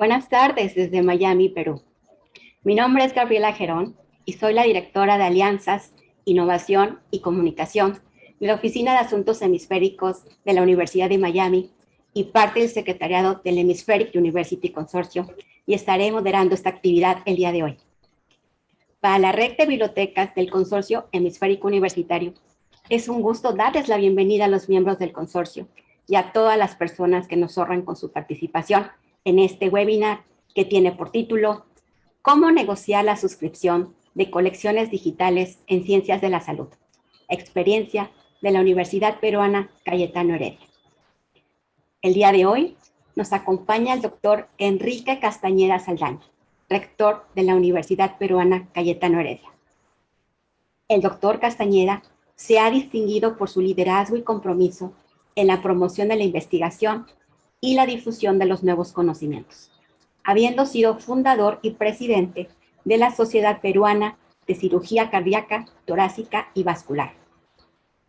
Buenas tardes desde Miami, Perú. Mi nombre es Gabriela Gerón y soy la directora de Alianzas, Innovación y Comunicación de la Oficina de Asuntos Hemisféricos de la Universidad de Miami y parte del secretariado del Hemispheric University Consorcio, y estaré moderando esta actividad el día de hoy. Para la red de bibliotecas del Consorcio Hemisférico Universitario, es un gusto darles la bienvenida a los miembros del consorcio y a todas las personas que nos honran con su participación en este webinar que tiene por título ¿Cómo negociar la suscripción de colecciones digitales en ciencias de la salud? Experiencia de la Universidad Peruana Cayetano Heredia. El día de hoy nos acompaña el doctor Enrique Castañeda Saldaña, rector de la Universidad Peruana Cayetano Heredia. El doctor Castañeda se ha distinguido por su liderazgo y compromiso en la promoción de la investigación y la difusión de los nuevos conocimientos, habiendo sido fundador y presidente de la Sociedad Peruana de Cirugía Cardíaca, Torácica y Vascular.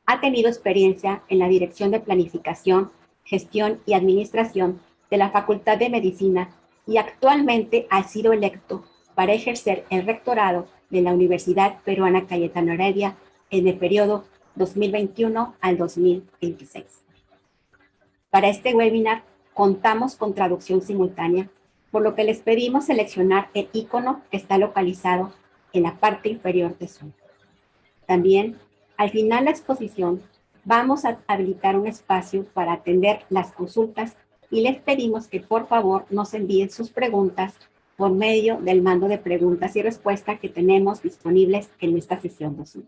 Ha tenido experiencia en la Dirección de Planificación, Gestión y Administración de la Facultad de Medicina y actualmente ha sido electo para ejercer el rectorado de la Universidad Peruana Cayetano Heredia en el periodo 2021 al 2026. Para este webinar contamos con traducción simultánea, por lo que les pedimos seleccionar el icono que está localizado en la parte inferior de Zoom. También, al final de la exposición, vamos a habilitar un espacio para atender las consultas y les pedimos que por favor nos envíen sus preguntas por medio del mando de preguntas y respuestas que tenemos disponibles en esta sesión de Zoom.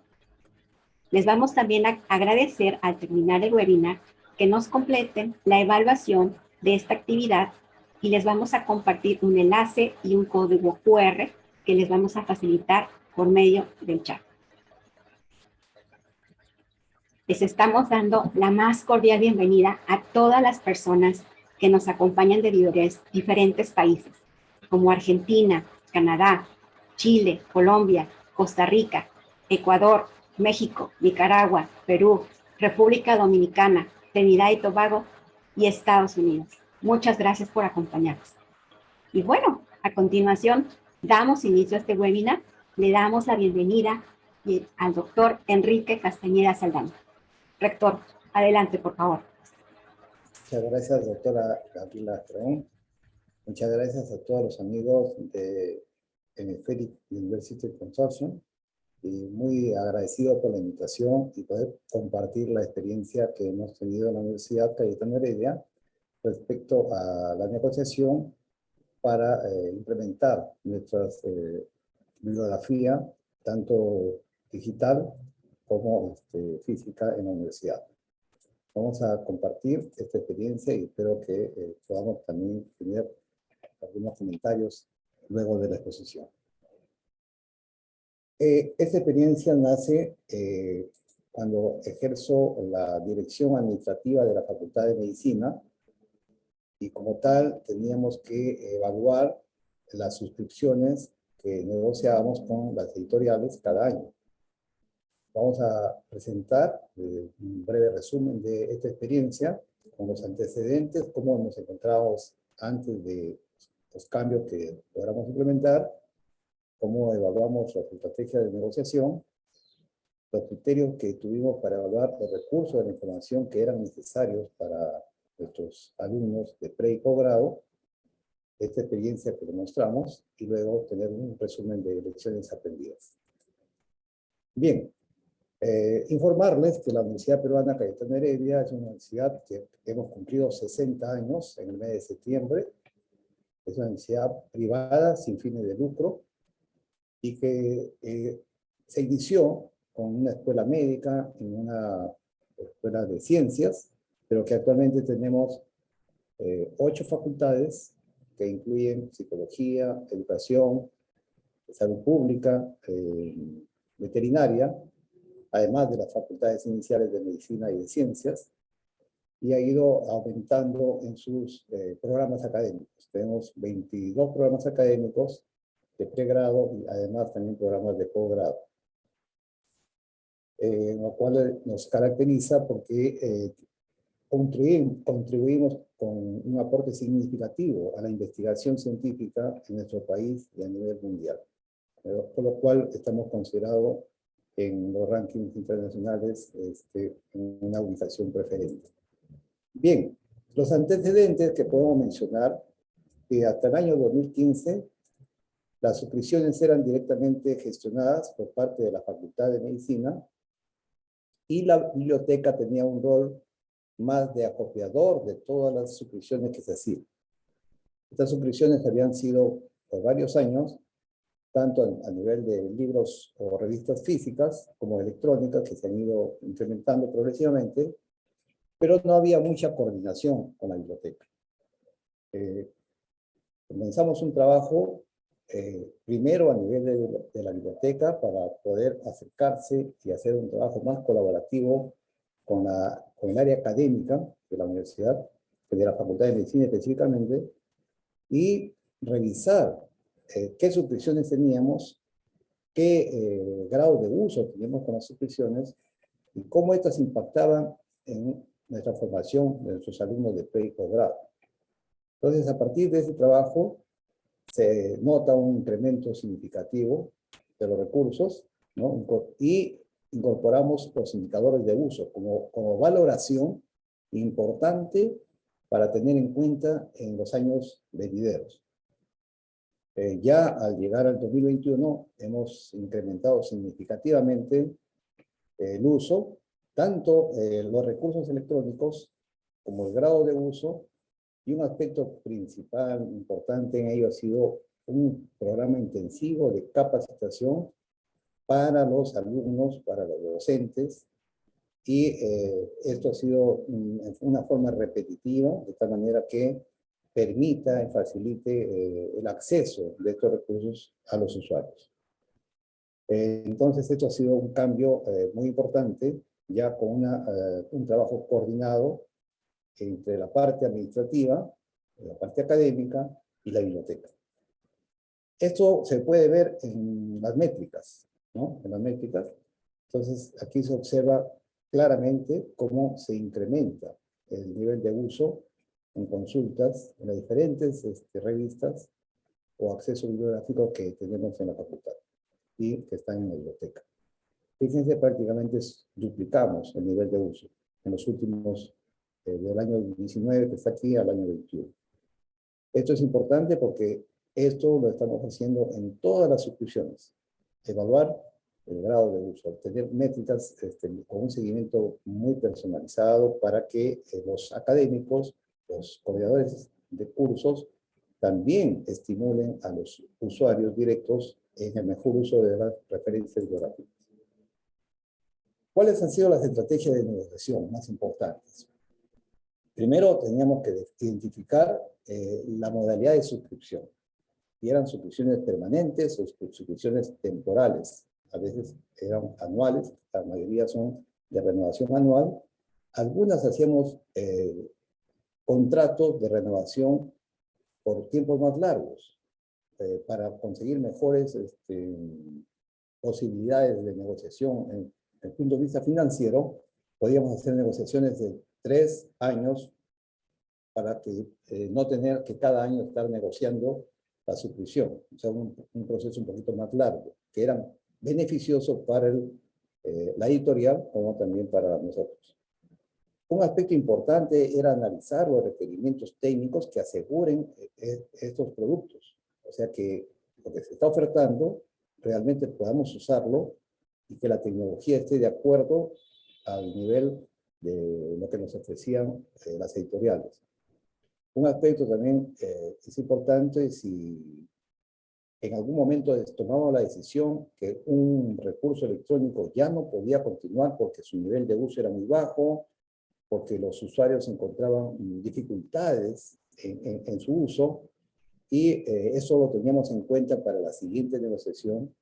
Les vamos también a agradecer al terminar el webinar que nos completen la evaluación de esta actividad y les vamos a compartir un enlace y un código QR que les vamos a facilitar por medio del chat. Les estamos dando la más cordial bienvenida a todas las personas que nos acompañan de diferentes países, como Argentina, Canadá, Chile, Colombia, Costa Rica, Ecuador, México, Nicaragua, Perú, República Dominicana, Trinidad y Tobago y Estados Unidos. Muchas gracias por acompañarnos. Y bueno, a continuación damos inicio a este webinar. Le damos la bienvenida al doctor Enrique Castañeda Saldaña. Rector, adelante, por favor. Muchas gracias, doctora Gabriela Astrón. Muchas gracias a todos los amigos de Hemispheric University Consortium. Y muy agradecido por la invitación y poder compartir la experiencia que hemos tenido en la Universidad Cayetano Heredia respecto a la negociación para implementar nuestra bibliografía, tanto digital como física en la universidad. Vamos a compartir esta experiencia y espero que podamos también tener algunos comentarios luego de la exposición. Esta experiencia nace cuando ejerzo la dirección administrativa de la Facultad de Medicina y como tal teníamos que evaluar las suscripciones que negociábamos con las editoriales cada año. Vamos a presentar un breve resumen de esta experiencia con los antecedentes, cómo nos encontrábamos antes de los cambios que logramos implementar, cómo evaluamos la estrategia de negociación, los criterios que tuvimos para evaluar los recursos de la información que eran necesarios para nuestros alumnos de pre y posgrado, esta experiencia que demostramos, y luego tener un resumen de lecciones aprendidas. Bien, informarles que la Universidad Peruana Cayetano Heredia es una universidad que hemos cumplido 60 años en el mes de septiembre. Es una universidad privada sin fines de lucro y que se inició con una escuela médica y una escuela de ciencias, pero que actualmente tenemos 8 facultades que incluyen psicología, educación, salud pública, veterinaria, además de las facultades iniciales de medicina y de ciencias, y ha ido aumentando en sus programas académicos. Tenemos 22 programas académicos de pregrado y además también programas de posgrado. Lo cual nos caracteriza porque contribuimos con un aporte significativo a la investigación científica en nuestro país y a nivel mundial. Por lo cual estamos considerados en los rankings internacionales en una ubicación preferente. Bien, los antecedentes que podemos mencionar, que hasta el año 2015 las suscripciones eran directamente gestionadas por parte de la Facultad de Medicina y la biblioteca tenía un rol más de acopiador de todas las suscripciones que se hacían. Estas suscripciones habían sido por varios años, tanto a nivel de libros o revistas físicas como electrónicas, que se han ido incrementando progresivamente, pero no había mucha coordinación con la biblioteca. Comenzamos un trabajo primero a nivel de la biblioteca para poder acercarse y hacer un trabajo más colaborativo con el área académica de la universidad, de la Facultad de Medicina específicamente, y revisar qué suscripciones teníamos, qué grado de uso teníamos con las suscripciones y cómo estas impactaban en nuestra formación de nuestros alumnos de pre y posgrado. Entonces, a partir de ese trabajo, se nota un incremento significativo de los recursos, ¿no? Y incorporamos los indicadores de uso como valoración importante para tener en cuenta en los años venideros. Ya al llegar al 2021 hemos incrementado significativamente el uso, tanto los recursos electrónicos como el grado de uso, y un aspecto principal importante en ello ha sido un programa intensivo de capacitación para los alumnos, para los docentes, y esto ha sido una forma repetitiva, de tal manera que permita y facilite el acceso de estos recursos a los usuarios. Entonces, esto ha sido un cambio muy importante, ya con un trabajo coordinado entre la parte administrativa, la parte académica y la biblioteca. Esto se puede ver en las métricas, ¿no? En las métricas. Entonces, aquí se observa claramente cómo se incrementa el nivel de uso en consultas en las diferentes revistas o acceso bibliográfico que tenemos en la facultad y que están en la biblioteca. Fíjense, prácticamente duplicamos el nivel de uso en los últimos, del año 19 que está aquí al año 21. Esto es importante porque esto lo estamos haciendo en todas las suscripciones. Evaluar el grado de uso, obtener métricas con un seguimiento muy personalizado para que los académicos, los coordinadores de cursos, también estimulen a los usuarios directos en el mejor uso de las referencias bibliográficas. ¿Cuáles han sido las estrategias de negociación más importantes? Primero, teníamos que identificar la modalidad de suscripción. Si eran suscripciones permanentes o suscripciones temporales. A veces eran anuales, la mayoría son de renovación anual. Algunas hacíamos contratos de renovación por tiempos más largos para conseguir mejores posibilidades de negociación. En el punto de vista financiero, podíamos hacer negociaciones de 3 años para que no tener que cada año estar negociando la suscripción. O sea, un proceso un poquito más largo, que era beneficioso para la editorial como también para nosotros. Un aspecto importante era analizar los requerimientos técnicos que aseguren estos productos. O sea, que lo que se está ofertando realmente podamos usarlo y que la tecnología esté de acuerdo al nivel de lo que nos ofrecían las editoriales. Un aspecto también es importante si en algún momento tomamos la decisión que un recurso electrónico ya no podía continuar porque su nivel de uso era muy bajo, porque los usuarios encontraban dificultades en su uso, y eso lo teníamos en cuenta para la siguiente negociación,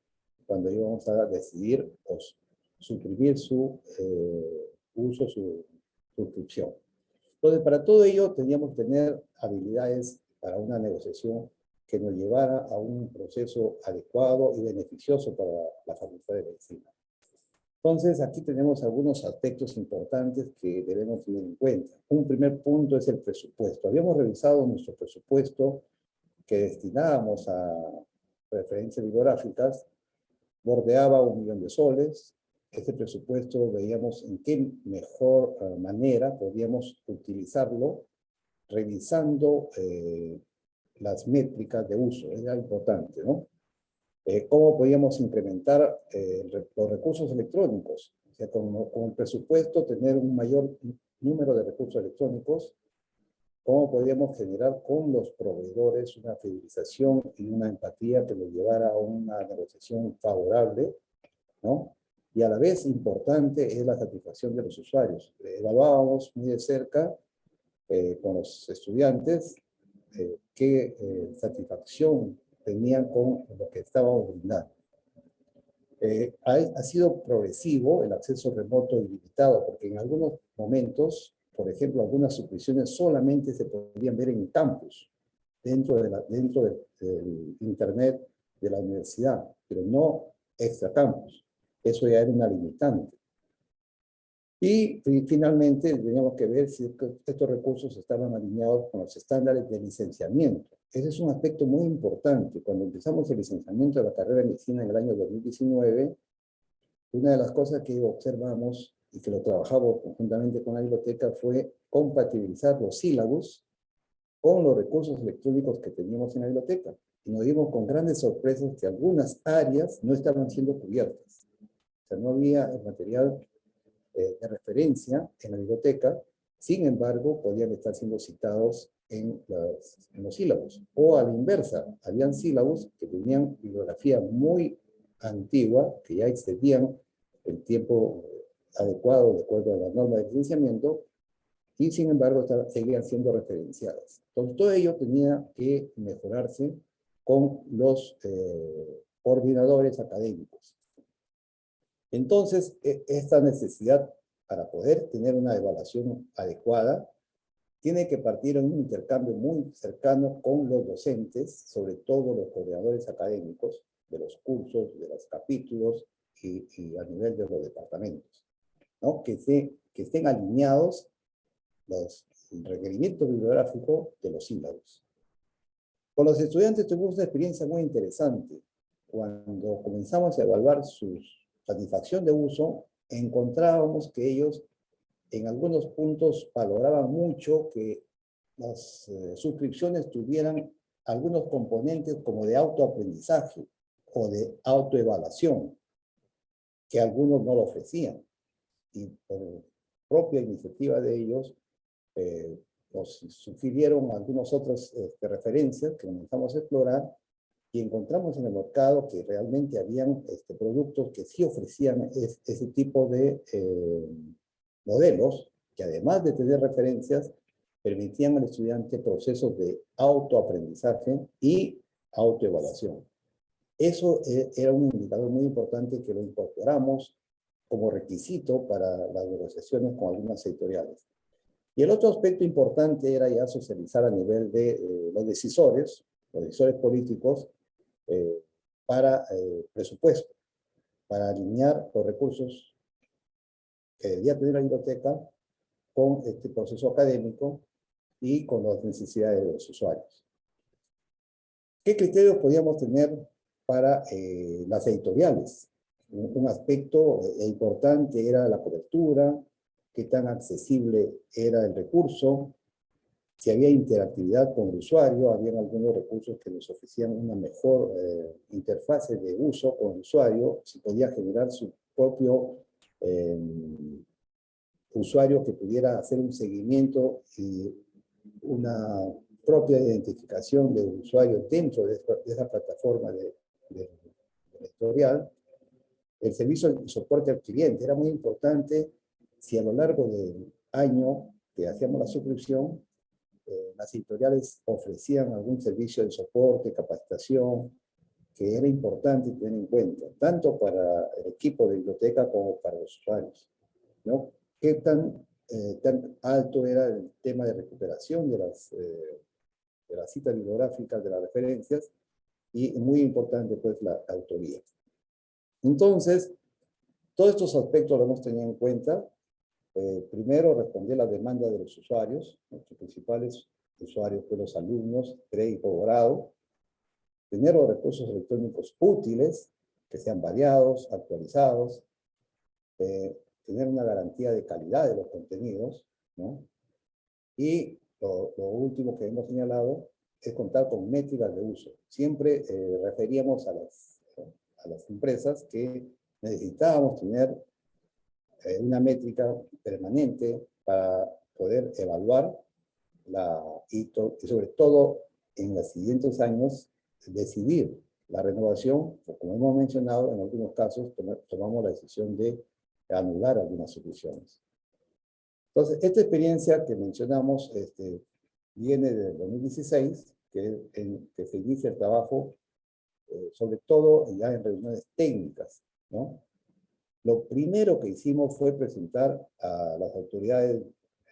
cuando íbamos a decidir suprimir su uso, su suscripción. Entonces, para todo ello teníamos que tener habilidades para una negociación que nos llevara a un proceso adecuado y beneficioso para la Facultad de Medicina. Entonces, aquí tenemos algunos aspectos importantes que debemos tener en cuenta. Un primer punto es el presupuesto. Habíamos revisado nuestro presupuesto que destinábamos a referencias bibliográficas, bordeaba 1 millón de soles. Este presupuesto veíamos en qué mejor manera podíamos utilizarlo, revisando las métricas de uso. Era importante, ¿no? Cómo podíamos incrementar los recursos electrónicos. O sea, con el presupuesto tener un mayor número de recursos electrónicos. Cómo podíamos generar con los proveedores una fidelización y una empatía que nos llevara a una negociación favorable, ¿no? Y a la vez importante es la satisfacción de los usuarios. Evaluábamos muy de cerca con los estudiantes qué satisfacción tenían con lo que estábamos brindando. Ha sido progresivo el acceso remoto ilimitado, porque en algunos momentos, por ejemplo, algunas suscripciones solamente se podían ver en campus, dentro del internet de la universidad, pero no extra campus. Eso ya era una limitante. Y finalmente teníamos que ver si estos recursos estaban alineados con los estándares de licenciamiento. Ese es un aspecto muy importante. Cuando empezamos el licenciamiento de la carrera de medicina en el año 2019, una de las cosas que observamos y que lo trabajamos conjuntamente con la biblioteca fue compatibilizar los sílabos con los recursos electrónicos que teníamos en la biblioteca. Y nos dimos con grandes sorpresas que algunas áreas no estaban siendo cubiertas. O sea, no había el material de referencia en la biblioteca, sin embargo, podían estar siendo citados en los sílabos. O a la inversa, habían sílabos que tenían bibliografía muy antigua, que ya excedían el tiempo adecuado de acuerdo a la norma de licenciamiento, y sin embargo seguían siendo referenciadas. Entonces, todo ello tenía que mejorarse con los coordinadores académicos. Entonces, esta necesidad para poder tener una evaluación adecuada tiene que partir en un intercambio muy cercano con los docentes, sobre todo los coordinadores académicos de los cursos, de los capítulos y a nivel de los departamentos, ¿no? Que estén alineados el requerimiento bibliográfico de los sílabos. Con los estudiantes tuvimos una experiencia muy interesante. Cuando comenzamos a evaluar su satisfacción de uso, encontrábamos que ellos en algunos puntos valoraban mucho que las suscripciones tuvieran algunos componentes como de autoaprendizaje o de autoevaluación, que algunos no lo ofrecían. Y por propia iniciativa de ellos, nos sugirieron algunas otras referencias que comenzamos a explorar y encontramos en el mercado que realmente habían productos que sí ofrecían ese tipo de modelos, que además de tener referencias, permitían al estudiante procesos de autoaprendizaje y autoevaluación. Eso era un indicador muy importante que lo incorporamos como requisito para las negociaciones con algunas editoriales. Y el otro aspecto importante era ya socializar a nivel de los decisores políticos, para presupuesto, para alinear los recursos que debía tener la biblioteca con este proceso académico y con las necesidades de los usuarios. ¿Qué criterios podíamos tener para las editoriales? Un aspecto importante era la cobertura, qué tan accesible era el recurso, si había interactividad con el usuario. Habían algunos recursos que nos ofrecían una mejor interfase de uso con el usuario, si podía generar su propio usuario que pudiera hacer un seguimiento y una propia identificación del usuario dentro de esa plataforma de editorial. El servicio de soporte al cliente era muy importante. Si a lo largo del año que hacíamos la suscripción, las editoriales ofrecían algún servicio de soporte, capacitación, que era importante tener en cuenta, tanto para el equipo de biblioteca como para los usuarios, ¿no? ¿Qué tan alto era el tema de recuperación de las citas bibliográficas, de las referencias? Y muy importante, pues, la autoría. Entonces, todos estos aspectos los hemos tenido en cuenta. Primero, responder las demandas de los usuarios. Nuestros principales usuarios fueron los alumnos, pre y posgrado. Tener los recursos electrónicos útiles, que sean variados, actualizados. Tener una garantía de calidad de los contenidos, ¿no? Y lo último que hemos señalado es contar con métricas de uso. Siempre referíamos a las empresas que necesitábamos tener una métrica permanente para poder evaluar y sobre todo en los siguientes años decidir la renovación, o como hemos mencionado, en algunos casos tomamos la decisión de anular algunas suscripciones. Entonces, esta experiencia que mencionamos viene del 2016, que se inicia el trabajo, sobre todo ya en reuniones técnicas, ¿no? Lo primero que hicimos fue presentar a las autoridades,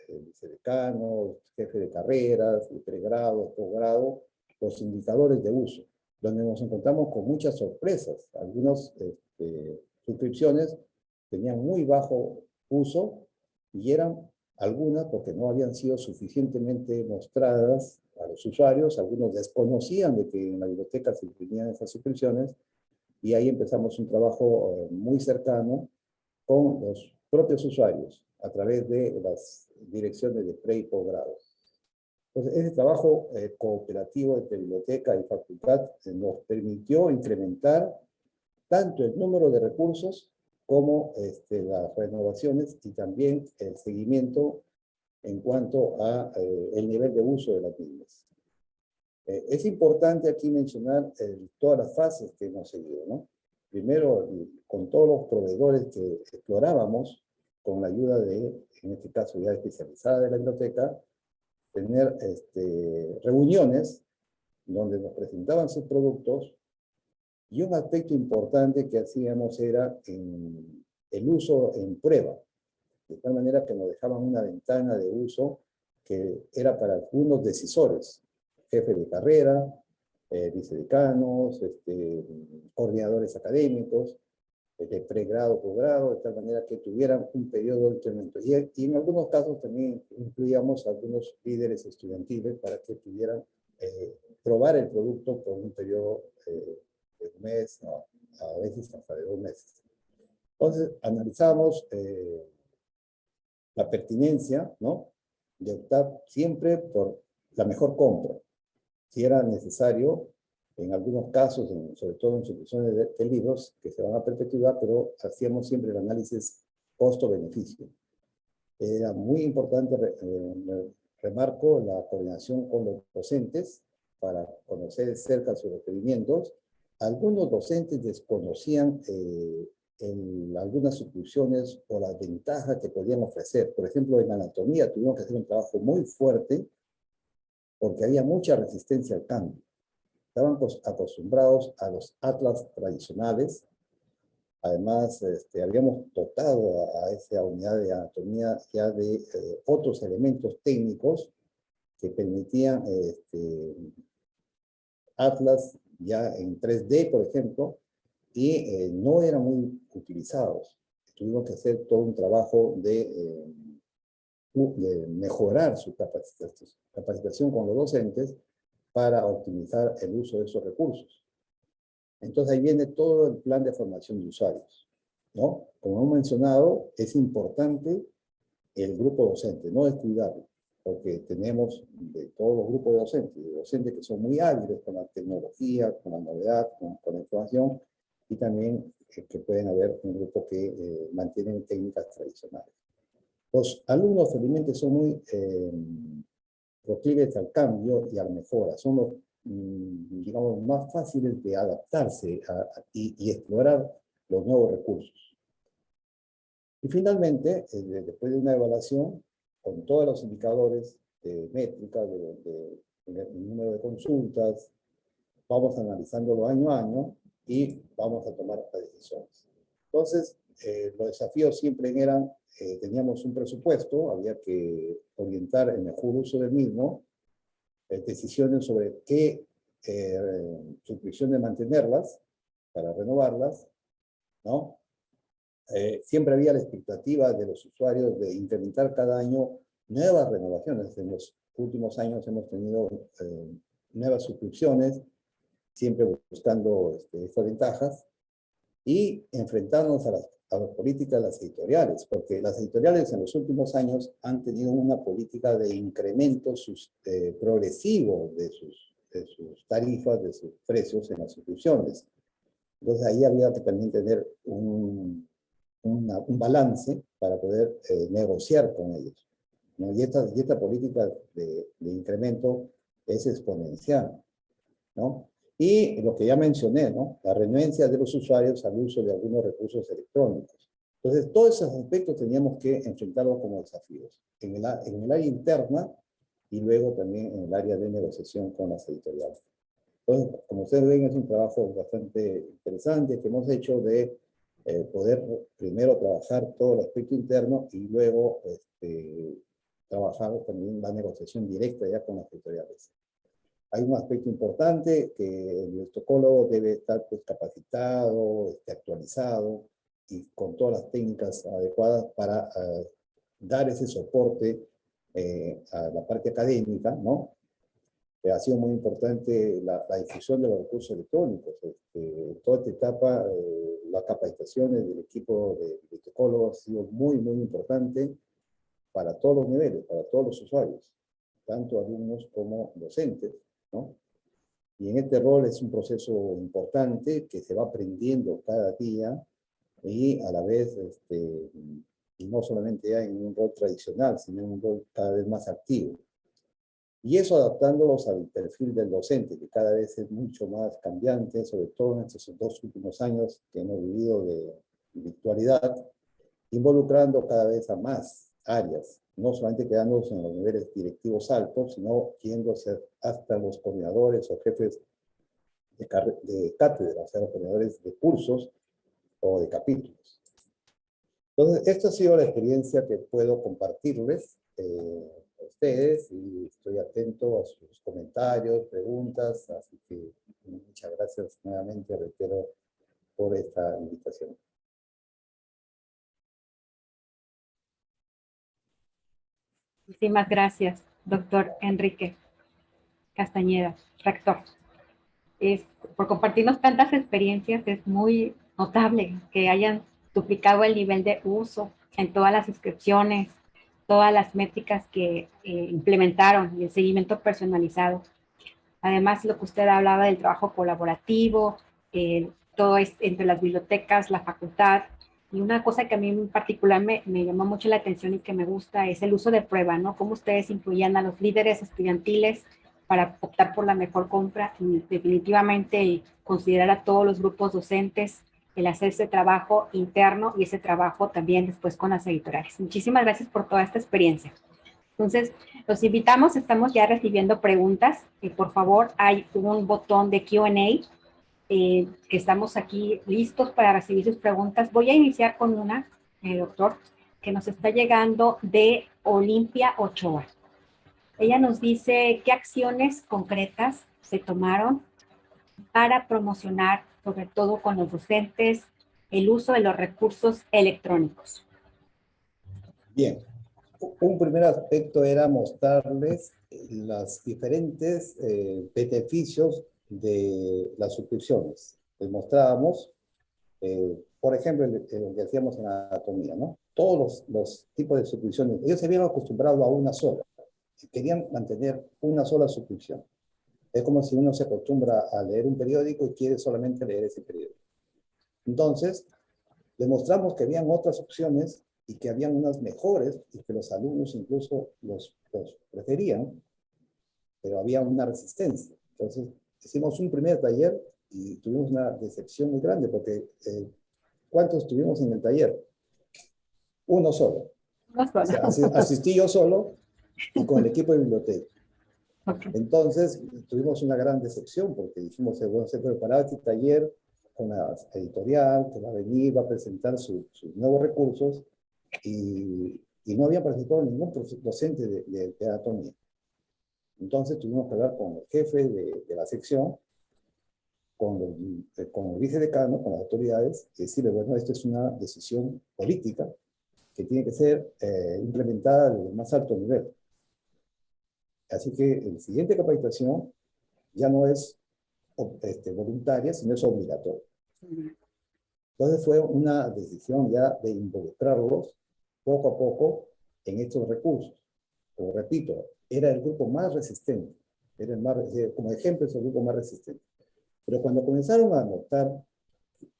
vicedecanos, jefes de carreras, de pregrado, posgrado, los indicadores de uso, donde nos encontramos con muchas sorpresas. Algunas suscripciones tenían muy bajo uso y eran algunas porque no habían sido suficientemente mostradas a los usuarios. Algunos desconocían de que en la biblioteca se imprimían esas suscripciones, y ahí empezamos un trabajo muy cercano con los propios usuarios a través de las direcciones de pre y posgrado. Entonces, ese trabajo cooperativo entre biblioteca y facultad nos permitió incrementar tanto el número de recursos como las renovaciones y también el seguimiento en cuanto a el nivel de uso de las mismas. Es importante aquí mencionar todas las fases que hemos seguido, ¿no? Primero, con todos los proveedores que explorábamos, con la ayuda de, en este caso ya especializada de la biblioteca, tener reuniones donde nos presentaban sus productos, y un aspecto importante que hacíamos era el uso en prueba, de tal manera que nos dejaban una ventana de uso que era para algunos decisores, jefes de carrera, vicedecanos, coordinadores académicos, de pregrado, posgrado, de tal manera que tuvieran un periodo de entrenamiento. Y en algunos casos también incluíamos a algunos líderes estudiantiles para que pudieran probar el producto por un periodo de un mes, no, a veces hasta de 2 meses. Entonces, analizamos la pertinencia, ¿no?, de optar siempre por la mejor compra. Si era necesario, en algunos casos, sobre todo en suscripciones de libros que se van a perpetuar, pero hacíamos siempre el análisis costo-beneficio. Era muy importante, remarco, la coordinación con los docentes para conocer de cerca sus requerimientos. Algunos docentes desconocían algunas suscripciones o las ventajas que podían ofrecer. Por ejemplo, en anatomía tuvimos que hacer un trabajo muy fuerte porque había mucha resistencia al cambio. Estaban acostumbrados a los atlas tradicionales. Además, habíamos dotado a esa unidad de anatomía ya de otros elementos técnicos que permitían atlas ya en 3D, por ejemplo, y no eran muy utilizados. Tuvimos que hacer todo un trabajo de mejorar su capacitación con los docentes para optimizar el uso de esos recursos. Entonces ahí viene todo el plan de formación de usuarios, ¿no? Como hemos mencionado, es importante el grupo docente, no descuidarlo, porque tenemos de todos los grupos de docentes que son muy hábiles con la tecnología, con la novedad, con la información, y también que pueden haber un grupo que mantienen técnicas tradicionales. Los alumnos felizmente son muy proclives al cambio y a la mejora, son los digamos, más fáciles de adaptarse y explorar los nuevos recursos. Y finalmente, después de una evaluación, con todos los indicadores de métrica, de número de consultas, vamos analizándolo año a año y vamos a tomar las decisiones. Entonces, los desafíos siempre eran, teníamos un presupuesto, había que orientar el mejor uso del mismo, decisiones sobre qué suscripciones mantenerlas para renovarlas, ¿no? Siempre había la expectativa de los usuarios de implementar cada año nuevas renovaciones. En los últimos años hemos tenido nuevas suscripciones, siempre buscando estas ventajas, y enfrentarnos a las políticas de las editoriales, porque las editoriales en los últimos años han tenido una política de incremento progresivo de sus tarifas, de sus precios en las suscripciones. Entonces ahí había que también tener un balance para poder negociar con ellos, ¿no? Y esta política de incremento es exponencial, ¿no? Y lo que ya mencioné, ¿no?, la renuencia de los usuarios al uso de algunos recursos electrónicos. Entonces, todos esos aspectos teníamos que enfrentarlos como desafíos, en el área interna y luego también en el área de negociación con las editoriales. Entonces, como ustedes ven, es un trabajo bastante interesante que hemos hecho de poder primero trabajar todo el aspecto interno y luego trabajar también la negociación directa ya con las editoriales. Hay un aspecto importante que el bibliotecólogo debe estar pues, capacitado, actualizado y con todas las técnicas adecuadas para dar ese soporte a la parte académica, ¿no? Ha sido muy importante la difusión de los recursos electrónicos. En toda esta etapa, las capacitaciones del equipo de bibliotecólogos ha sido muy, muy importante para todos los niveles, para todos los usuarios, tanto alumnos como docentes, ¿no? Y en este rol es un proceso importante que se va aprendiendo cada día y a la vez, y no solamente ya en un rol tradicional, sino en un rol cada vez más activo. Y eso adaptándolos al perfil del docente, que cada vez es mucho más cambiante, sobre todo en estos 2 últimos años que hemos vivido de virtualidad, involucrando cada vez a más áreas, no solamente quedándonos en los niveles directivos altos, sino yendo hasta los coordinadores o jefes de cátedra, o sea, los coordinadores de cursos o de capítulos. Entonces, esta ha sido la experiencia que puedo compartirles a ustedes y estoy atento a sus comentarios, preguntas, así que muchas gracias nuevamente, reitero, por esta invitación. Muchísimas gracias, doctor Enrique Castañeda, rector. Es, por compartirnos tantas experiencias, es muy notable que hayan duplicado el nivel de uso en todas las inscripciones, todas las métricas que implementaron y el seguimiento personalizado. Además, lo que usted hablaba del trabajo colaborativo, todo es entre las bibliotecas, la facultad. Y una cosa que a mí en particular me llamó mucho la atención y que me gusta es el uso de prueba, ¿no? Cómo ustedes incluían a los líderes estudiantiles para optar por la mejor compra y definitivamente considerar a todos los grupos docentes, el hacer ese trabajo interno y ese trabajo también después con las editoriales. Muchísimas gracias por toda esta experiencia. Entonces, los invitamos, estamos ya recibiendo preguntas. Por favor, hay un botón de Q&A, que estamos aquí listos para recibir sus preguntas. Voy a iniciar con una, doctor, que nos está llegando de Olimpia Ochoa. Ella nos dice qué acciones concretas se tomaron para promocionar, sobre todo con los docentes, el uso de los recursos electrónicos. Bien, un primer aspecto era mostrarles los diferentes beneficios de las suscripciones. Les mostrábamos, por ejemplo, lo que hacíamos en anatomía, ¿no? Todos los tipos de suscripciones, ellos se habían acostumbrado a una sola, querían mantener una sola suscripción. Es como si uno se acostumbra a leer un periódico y quiere solamente leer ese periódico. Entonces, demostramos que habían otras opciones y que habían unas mejores y que los alumnos incluso los preferían, pero había una resistencia. Entonces, hicimos un primer taller y tuvimos una decepción muy grande porque ¿cuántos tuvimos en el taller? Uno solo. O sea, asistí yo solo y con el equipo de biblioteca. Okay. Entonces, tuvimos una gran decepción porque dijimos, bueno, se preparaba este taller con la editorial que va a venir, va a presentar sus nuevos recursos y no había participado ningún docente de anatomía. Entonces tuvimos que hablar con el jefe de la sección, con el vicedecano, con las autoridades, y decirle, bueno, esto es una decisión política que tiene que ser implementada desde el más alto nivel. Así que la siguiente capacitación ya no es voluntaria, sino es obligatoria. Entonces fue una decisión ya de involucrarlos poco a poco en estos recursos. Como repito, era el grupo más resistente, era el más, como ejemplo es el grupo más resistente. Pero cuando comenzaron a notar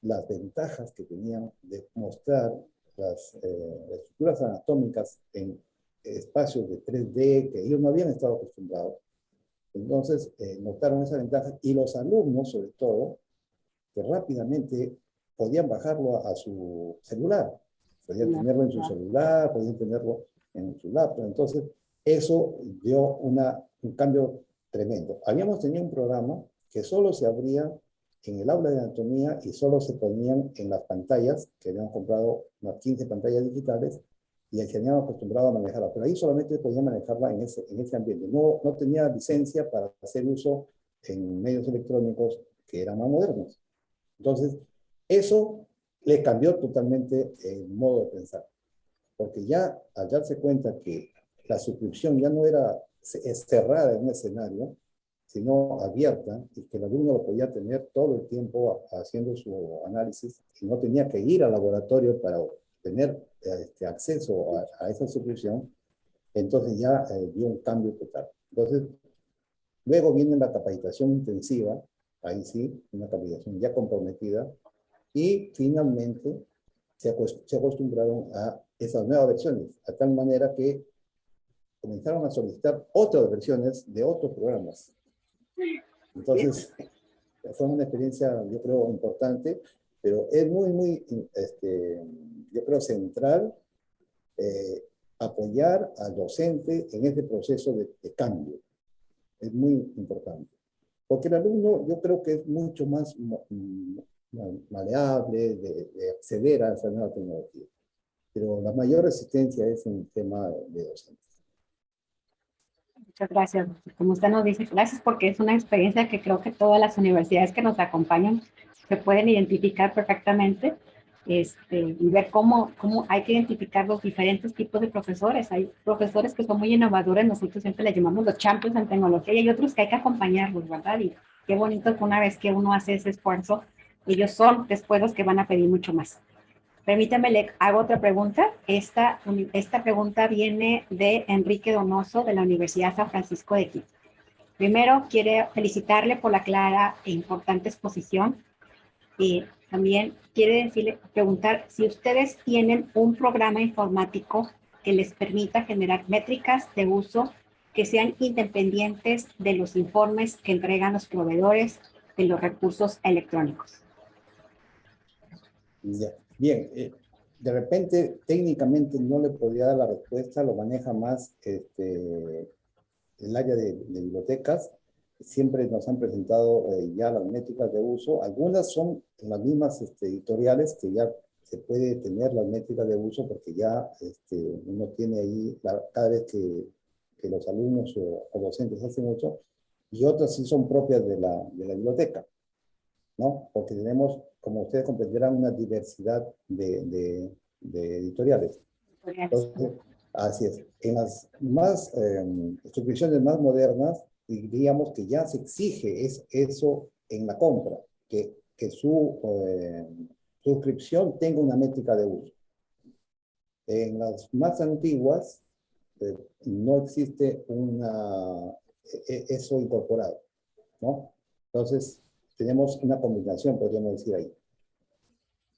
las ventajas que tenían de mostrar las estructuras anatómicas en espacios de 3D que ellos no habían estado acostumbrados, entonces notaron esa ventaja y los alumnos, sobre todo, que rápidamente podían bajarlo a su celular. Podían tenerlo en su celular, podían tenerlo en su laptop. Entonces, eso dio un cambio tremendo. Habíamos tenido un programa que solo se abría en el aula de anatomía y solo se ponían en las pantallas, que habíamos comprado unas 15 pantallas digitales, y se habían acostumbrado a manejarla. Pero ahí solamente podían manejarla en ese ambiente. No tenía licencia para hacer uso en medios electrónicos que eran más modernos. Entonces, eso le cambió totalmente el modo de pensar. Porque ya al darse cuenta que la suscripción ya no era cerrada en un escenario, sino abierta, y que el alumno lo podía tener todo el tiempo haciendo su análisis, y no tenía que ir al laboratorio para tener acceso a esa suscripción, entonces ya dio un cambio total. Entonces, luego viene la capacitación intensiva, ahí sí, una capacitación ya comprometida, y finalmente se acostumbraron a esas nuevas versiones, a tal manera que comenzaron a solicitar otras versiones de otros programas. Entonces, fue una experiencia, yo creo, importante, pero es muy, yo creo, central apoyar al docente en este proceso de cambio. Es muy importante. Porque el alumno, yo creo que es mucho más maleable de acceder a esa nueva tecnología. Pero la mayor resistencia es en el tema de docentes. Muchas gracias. Como usted nos dice, gracias porque es una experiencia que creo que todas las universidades que nos acompañan se pueden identificar perfectamente. y ver cómo hay que identificar los diferentes tipos de profesores. Hay profesores que son muy innovadores, nosotros siempre les llamamos los champions en tecnología, y hay otros que hay que acompañarlos, ¿verdad? Y qué bonito que una vez que uno hace ese esfuerzo, ellos son después los que van a pedir mucho más. Permítame, le hago otra pregunta. Esta pregunta viene de Enrique Donoso de la Universidad San Francisco de Quito. Primero, quiere felicitarle por la clara e importante exposición. Y también quiere preguntar si ustedes tienen un programa informático que les permita generar métricas de uso que sean independientes de los informes que entregan los proveedores de los recursos electrónicos. Ya. Bien, de repente técnicamente no le podría dar la respuesta, lo maneja más el área de bibliotecas. Siempre nos han presentado ya las métricas de uso. Algunas son las mismas editoriales que ya se puede tener las métricas de uso porque ya uno tiene ahí cada vez que los alumnos o docentes hacen uso, y otras sí son propias de la biblioteca, ¿no? Porque tenemos, como ustedes comprenderán, una diversidad de editoriales. Entonces, así es. En las suscripciones más modernas, diríamos que ya se exige eso en la compra, que su suscripción tenga una métrica de uso. En las más antiguas, no existe eso incorporado, ¿no? Entonces, tenemos una combinación, podríamos decir ahí.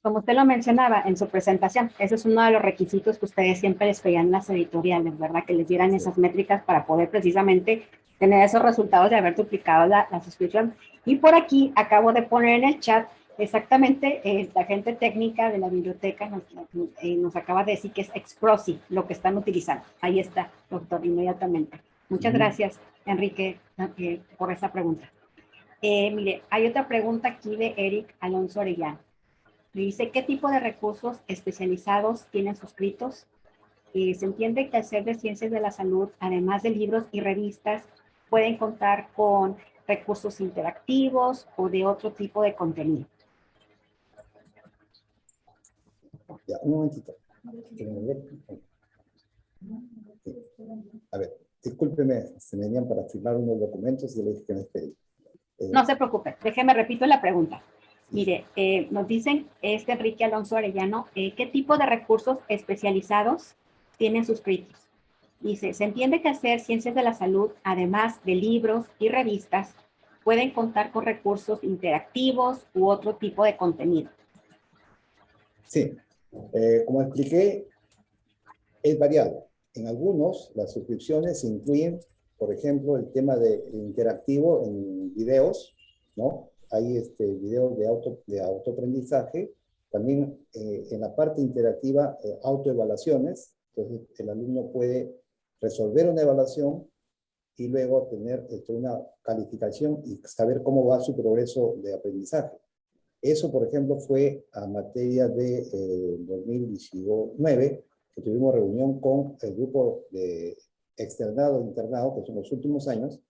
Como usted lo mencionaba en su presentación, ese es uno de los requisitos que ustedes siempre les pedían en las editoriales, ¿verdad? Que les dieran sí. Esas métricas para poder precisamente tener esos resultados de haber duplicado la suscripción. Y por aquí acabo de poner en el chat exactamente la gente técnica de la biblioteca nos acaba de decir que es Exprosi lo que están utilizando. Ahí está, doctor, inmediatamente. Muchas gracias, Enrique, por esa pregunta. Mire, hay otra pregunta aquí de Eric Alonso Orellano. Me dice, ¿qué tipo de recursos especializados tienen suscritos? Se entiende que al ser de ciencias de la salud, además de libros y revistas, pueden contar con recursos interactivos o de otro tipo de contenido. Ya, un momentito. A ver, discúlpeme, se me venían para firmar unos documentos y le dije que me esperé. No se preocupe, déjeme repito la pregunta. Mire, nos dicen, Enrique Alonso Arellano, ¿qué tipo de recursos especializados tienen suscritos? Dice, se entiende que hacer ciencias de la salud, además de libros y revistas, pueden contar con recursos interactivos u otro tipo de contenido. Sí, como expliqué, es variado. En algunos, las suscripciones incluyen, por ejemplo, el tema de interactivo en videos, ¿no? Hay videos de autoaprendizaje. También en la parte interactiva, autoevaluaciones. Entonces, el alumno puede resolver una evaluación y luego tener una calificación y saber cómo va su progreso de aprendizaje. Eso, por ejemplo, fue a materia de 2019, que tuvimos reunión con el grupo de externado e internado, que son los últimos años,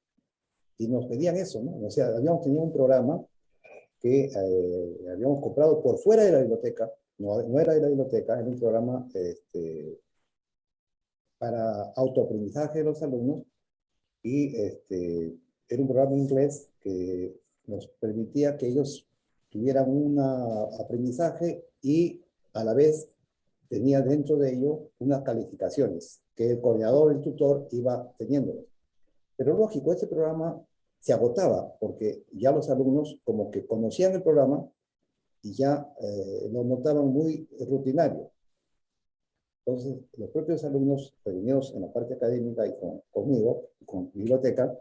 y nos pedían eso, ¿no? O sea, habíamos tenido un programa que habíamos comprado por fuera de la biblioteca, no era de la biblioteca, era un programa para autoaprendizaje de los alumnos, y era un programa en inglés que nos permitía que ellos tuvieran un aprendizaje y a la vez tenía dentro de ello unas calificaciones que el coordinador, el tutor, iba teniendo. Pero lógico, este programa se agotaba porque ya los alumnos como que conocían el programa y ya lo notaban muy rutinario. Entonces, los propios alumnos reunidos en la parte académica y conmigo, con biblioteca,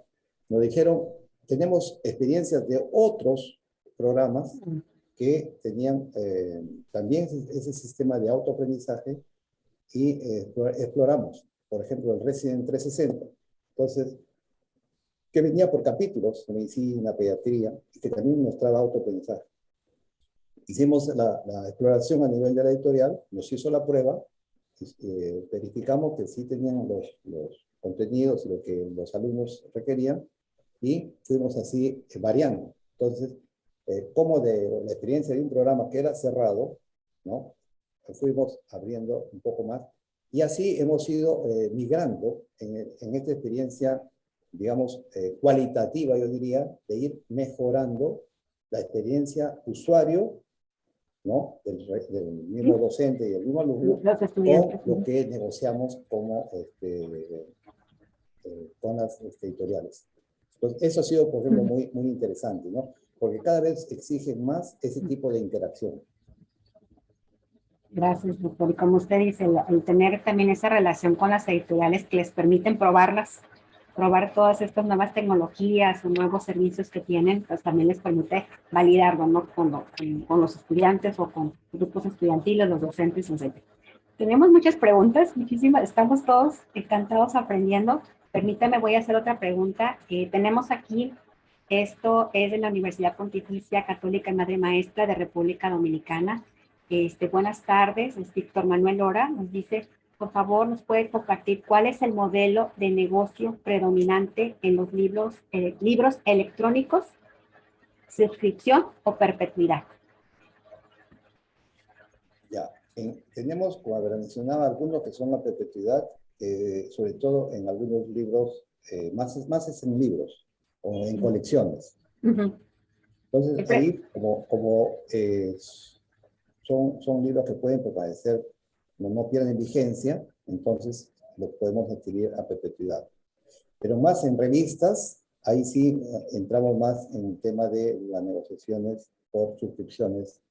nos dijeron, tenemos experiencias de otros programas que tenían también ese sistema de autoaprendizaje y exploramos, por ejemplo, el Resident 360. Entonces, que venía por capítulos, medicina, pediatría, y que también mostraba autoaprendizaje. Hicimos la exploración a nivel de la editorial, nos hizo la prueba, verificamos que sí tenían los contenidos y lo que los alumnos requerían, y fuimos así variando. Entonces, como de la experiencia de un programa que era cerrado, ¿no? Fuimos abriendo un poco más y así hemos ido migrando en esta experiencia, digamos, cualitativa, yo diría, de ir mejorando la experiencia usuario, ¿no? Del mismo docente y del mismo alumno, Los con estudiantes. lo que negociamos como con las editoriales. Entonces, eso ha sido, por ejemplo, muy, muy interesante, ¿no? Porque cada vez exigen más ese tipo de interacción. Gracias, doctor. Y como usted dice, el tener también esa relación con las editoriales que les permiten probar todas estas nuevas tecnologías o nuevos servicios que tienen, pues también les permite validarlo, ¿no? Con los estudiantes o con grupos estudiantiles, los docentes, etc. Tenemos muchas preguntas, muchísimas, estamos todos encantados aprendiendo. Permítame, voy a hacer otra pregunta. Tenemos aquí, esto es de la Universidad Pontificia Católica Madre Maestra de República Dominicana. Buenas tardes, es Víctor Manuel Lora, nos dice, por favor, nos puede compartir cuál es el modelo de negocio predominante en los libros electrónicos, suscripción o perpetuidad. Ya, tenemos, como mencionaba, algunos que son a perpetuidad, sobre todo en algunos libros, más es en libros o en colecciones. Entonces, ahí, son libros que pueden permanecer, no pierden vigencia, entonces los podemos adquirir a perpetuidad. Pero más en revistas, ahí sí entramos más en el tema de las negociaciones por suscripciones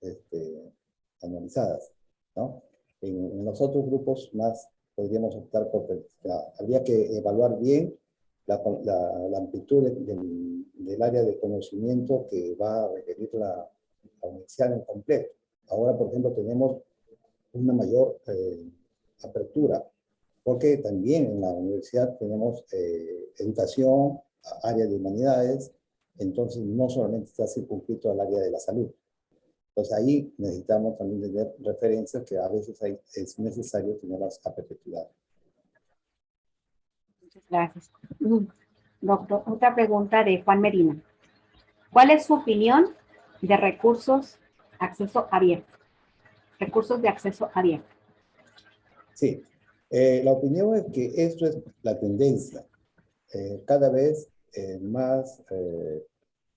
anualizadas, ¿no? En los otros grupos más podríamos optar por, habría que evaluar bien la amplitud del área de conocimiento que va a requerir la universidad en completo. Ahora, por ejemplo, tenemos una mayor apertura, porque también en la universidad tenemos educación, área de humanidades, entonces no solamente está circunscrito al área de la salud. Entonces ahí necesitamos también tener referencias que a veces es necesario tenerlas a perpetuidad. Muchas gracias. Doctor, otra pregunta de Juan Medina. ¿Cuál es su opinión de recursos acceso abierto? Recursos de acceso abierto. Sí, la opinión es que esto es la tendencia. Cada vez más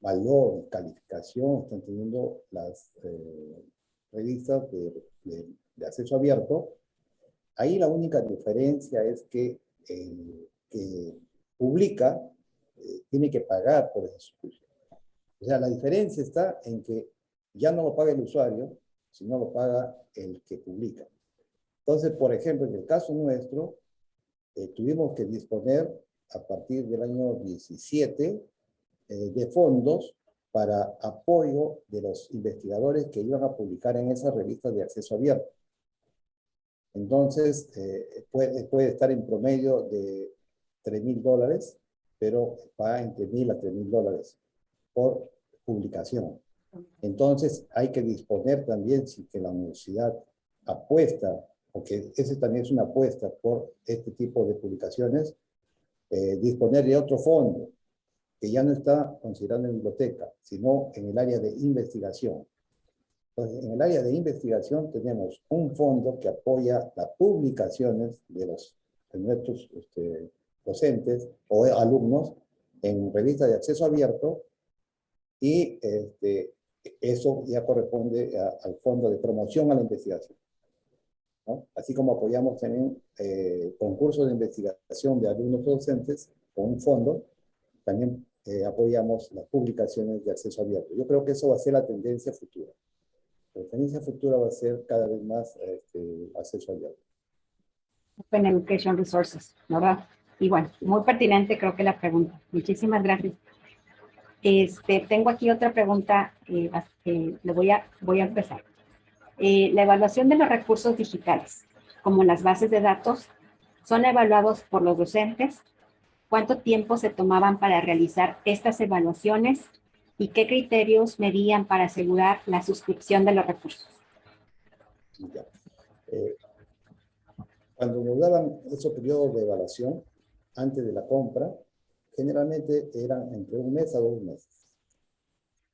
valor y calificación están teniendo las revistas de acceso abierto. Ahí la única diferencia es que publica tiene que pagar por esa suscripción. O sea, la diferencia está en que ya no lo paga el usuario, sino lo paga el que publica. Entonces, por ejemplo, en el caso nuestro, tuvimos que disponer a partir del año 17 de fondos para apoyo de los investigadores que iban a publicar en esas revistas de acceso abierto. Entonces, puede estar en promedio de $3,000, pero va entre $1,000 a $3,000 por publicación. Entonces, hay que disponer también, si que la universidad apuesta, porque ese también es una apuesta por este tipo de publicaciones, disponer de otro fondo, que ya no está considerado en biblioteca, sino en el área de investigación. Entonces, en el área de investigación tenemos un fondo que apoya las publicaciones de nuestros docentes o alumnos en revistas de acceso abierto, y eso ya corresponde al fondo de promoción a la investigación, ¿no? Así como apoyamos también concursos de investigación de alumnos docentes con un fondo, también apoyamos las publicaciones de acceso abierto. Yo creo que eso va a ser la tendencia futura. La tendencia futura va a ser cada vez más acceso abierto. Open Education Resources, ¿verdad? Y bueno, muy pertinente creo que la pregunta. Muchísimas gracias. Tengo aquí otra pregunta, voy a empezar. La evaluación de los recursos digitales, como las bases de datos, son evaluados por los docentes. ¿Cuánto tiempo se tomaban para realizar estas evaluaciones y qué criterios medían para asegurar la suscripción de los recursos? Ya. Cuando nos daban esos periodos de evaluación antes de la compra, generalmente eran entre 1 mes a 2 meses.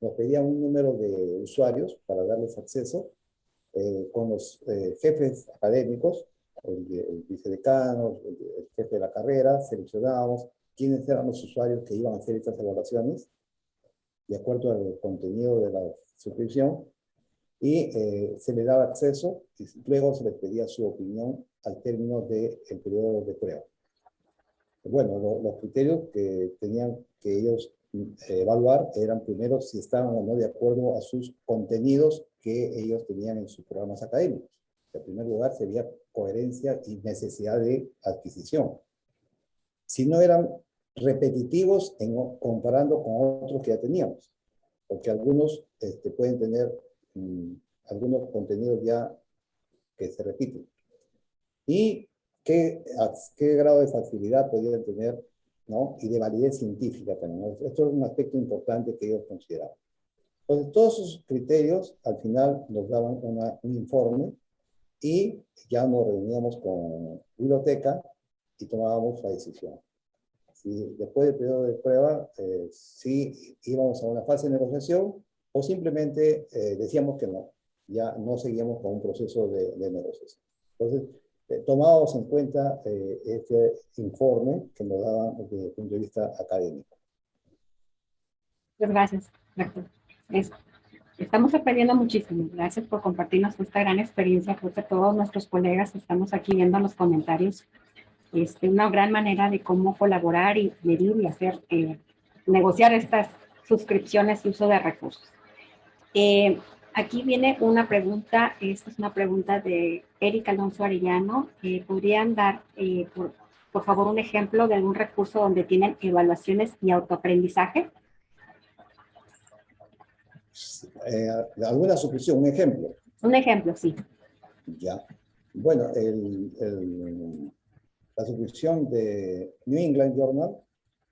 Nos pedían un número de usuarios para darles acceso con los jefes académicos, el vicedecano, el jefe de la carrera, seleccionábamos quiénes eran los usuarios que iban a hacer estas evaluaciones de acuerdo al contenido de la suscripción y se les daba acceso y luego se les pedía su opinión al término del periodo de prueba. Bueno, los criterios que tenían que ellos evaluar eran primero si estaban o no de acuerdo a sus contenidos que ellos tenían en sus programas académicos. En primer lugar sería coherencia y necesidad de adquisición. Si no eran repetitivos comparando con otros que ya teníamos, porque algunos pueden tener algunos contenidos ya que se repiten. Y qué grado de facilidad podían tener, ¿no? Y de validez científica también. Esto es un aspecto importante que ellos consideraban. Entonces, todos esos criterios al final nos daban un informe y ya nos reuníamos con biblioteca y tomábamos la decisión. Si después del periodo de prueba, si íbamos a una fase de negociación o simplemente decíamos que no, ya no seguíamos con un proceso de negociación. Entonces, tomábamos en cuenta este informe que nos daban desde el punto de vista académico. Muchas gracias, rector. Estamos aprendiendo muchísimo. Gracias por compartirnos esta gran experiencia. Creo que todos nuestros colegas estamos aquí viendo los comentarios. Una gran manera de cómo colaborar y medir y hacer, negociar estas suscripciones y uso de recursos. Aquí viene una pregunta, esta es una pregunta de Erika Alonso Arellano. ¿Podrían dar, por favor, un ejemplo de algún recurso donde tienen evaluaciones y autoaprendizaje? ¿Alguna suscripción? Un ejemplo. Un ejemplo, sí. Ya. Bueno, la suscripción de New England Journal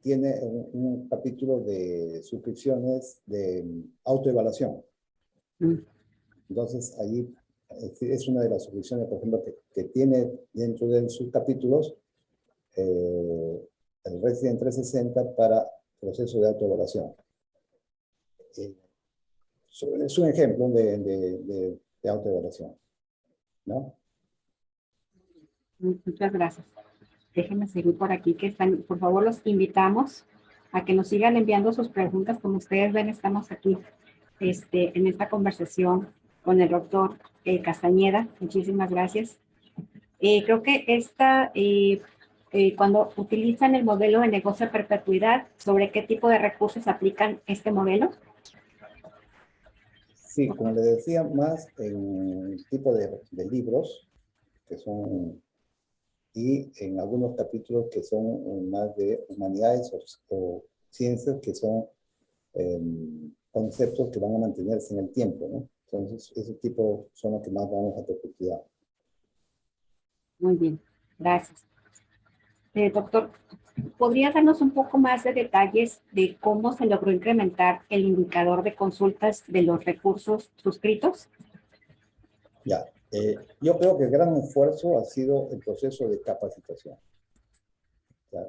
tiene un capítulo de suscripciones de autoevaluación. Entonces, allí es una de las suscripciones, por ejemplo, que tiene dentro de sus capítulos el Resident 360 para proceso de autoevaluación. Es un ejemplo de autoevaluación, ¿no? Muchas gracias. Déjenme seguir por aquí, que están, por favor, los invitamos a que nos sigan enviando sus preguntas. Como ustedes ven, estamos aquí en esta conversación con el doctor Castañeda. Muchísimas gracias. Creo que cuando utilizan el modelo de negocio a perpetuidad, ¿sobre qué tipo de recursos aplican este modelo? Sí, como le decía, más en tipo de libros que son, y en algunos capítulos que son más de humanidades o ciencias que son conceptos que van a mantenerse en el tiempo, ¿no? Entonces, ese tipo son los que más vamos a perpetuar. Muy bien, gracias. Doctor, ¿podría darnos un poco más de detalles de cómo se logró incrementar el indicador de consultas de los recursos suscritos? Ya, yo creo que el gran esfuerzo ha sido el proceso de capacitación. Ya,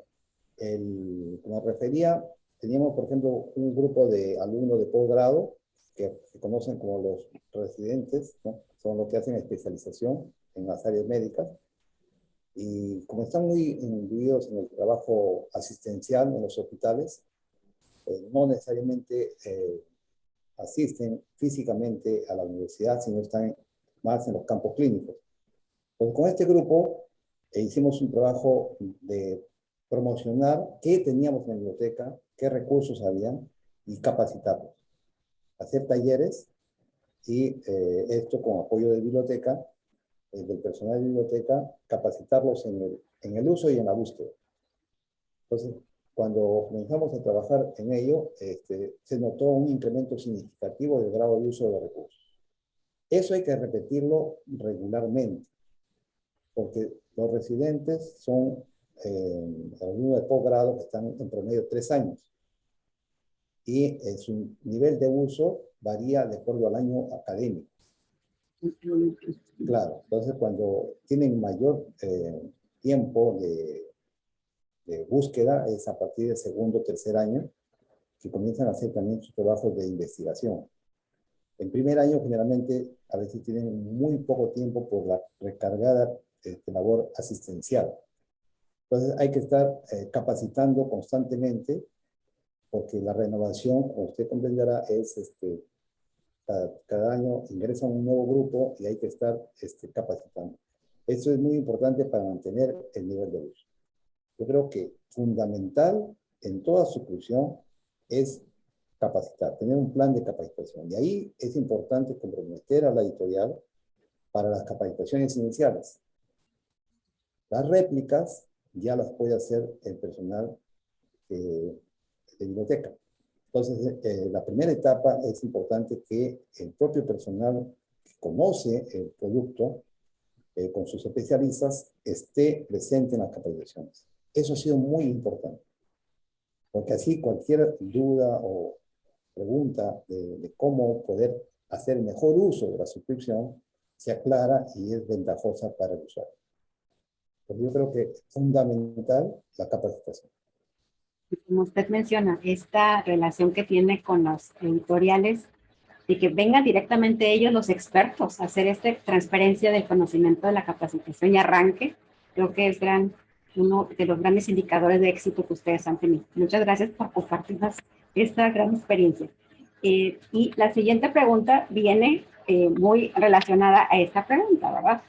como refería, teníamos, por ejemplo, un grupo de alumnos de posgrado que se conocen como los residentes, ¿no? Son los que hacen especialización en las áreas médicas. Y como están muy imbuidos en el trabajo asistencial en los hospitales, no necesariamente asisten físicamente a la universidad, sino están más en los campos clínicos. Pues con este grupo hicimos un trabajo de promocionar qué teníamos en la biblioteca, qué recursos habían y capacitarlos. Hacer talleres y esto con apoyo de biblioteca, del personal de biblioteca, capacitarlos en el uso y en la búsqueda. Entonces, cuando comenzamos a trabajar en ello, se notó un incremento significativo del grado de uso de recursos. Eso hay que repetirlo regularmente, porque los residentes son alumnos de posgrado que están en promedio 3 años. Y su nivel de uso varía de acuerdo al año académico. Claro, entonces cuando tienen mayor tiempo de búsqueda es a partir del segundo o tercer año que comienzan a hacer también sus trabajos de investigación. En primer año generalmente a veces tienen muy poco tiempo por la recargada labor asistencial. Entonces hay que estar capacitando constantemente porque la renovación, como usted comprenderá, es cada año ingresa un nuevo grupo y hay que estar capacitando. Eso es muy importante para mantener el nivel de uso. Yo creo que fundamental en toda sucursal es capacitar, tener un plan de capacitación. Y ahí es importante comprometer a la editorial para las capacitaciones iniciales. Las réplicas ya las puede hacer el personal de biblioteca. Entonces, la primera etapa es importante que el propio personal que conoce el producto con sus especialistas esté presente en las capacitaciones. Eso ha sido muy importante, porque así cualquier duda o pregunta de cómo poder hacer mejor uso de la suscripción se aclara y es ventajosa para el usuario. Porque yo creo que es fundamental la capacitación. Como usted menciona, esta relación que tiene con los editoriales y que vengan directamente ellos, los expertos, a hacer esta transferencia del conocimiento de la capacitación y arranque, creo que es uno de los grandes indicadores de éxito que ustedes han tenido. Muchas gracias por compartirnos esta gran experiencia. Y la siguiente pregunta viene muy relacionada a esta pregunta, ¿verdad?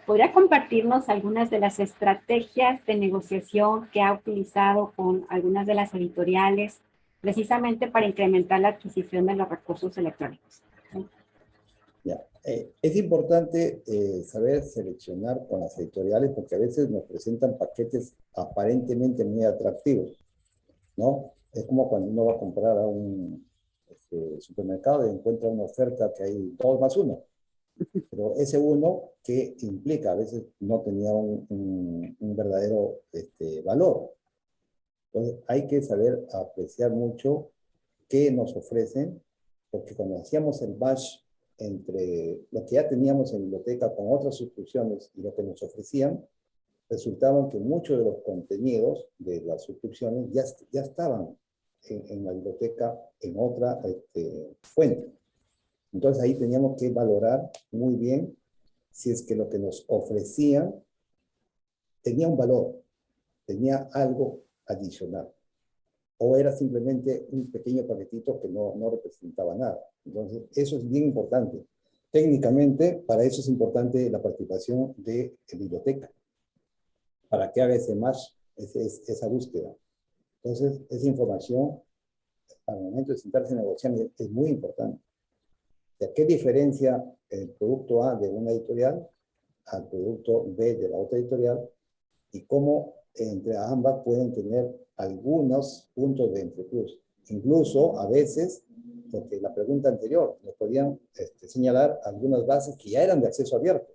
¿Podría compartirnos algunas de las estrategias de negociación que ha utilizado con algunas de las editoriales precisamente para incrementar la adquisición de los recursos electrónicos? Ya. Es importante saber seleccionar con las editoriales porque a veces nos presentan paquetes aparentemente muy atractivos, ¿no? Es como cuando uno va a comprar a un supermercado y encuentra una oferta que hay 2+1. Pero ese uno que implica, a veces no tenía un verdadero valor. Entonces hay que saber apreciar mucho qué nos ofrecen, porque cuando hacíamos el batch entre lo que ya teníamos en biblioteca con otras suscripciones y lo que nos ofrecían, resultaban que muchos de los contenidos de las suscripciones ya estaban en la biblioteca en otra fuente. Entonces ahí teníamos que valorar muy bien si es que lo que nos ofrecían tenía un valor, tenía algo adicional, o era simplemente un pequeño paquetito que no representaba nada. Entonces eso es bien importante. Técnicamente, para eso es importante la participación de la biblioteca, para que haga ese match, esa búsqueda. Entonces, esa información, al momento de sentarse a negociar, es muy importante. ¿De qué diferencia el producto A de una editorial al producto B de la otra editorial? Y cómo entre ambas pueden tener algunos puntos de entrecruz. Incluso, a veces, porque la pregunta anterior, nos podían señalar algunas bases que ya eran de acceso abierto.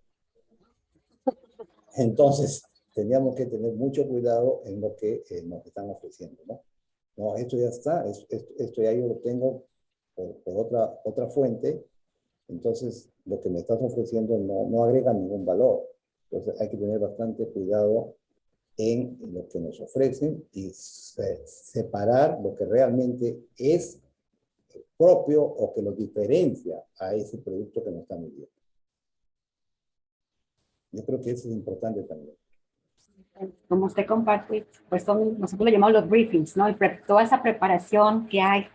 Entonces, teníamos que tener mucho cuidado en lo que nos están ofreciendo, ¿no? No, esto ya está, esto ya yo lo tengo por otra fuente, entonces lo que me estás ofreciendo no agrega ningún valor. Entonces hay que tener bastante cuidado en lo que nos ofrecen y separar lo que realmente es propio o que nos diferencia a ese producto que nos están vendiendo. Yo creo que eso es importante también. Como usted comparte, pues nosotros lo llamamos los briefings, ¿no? Toda esa preparación que hay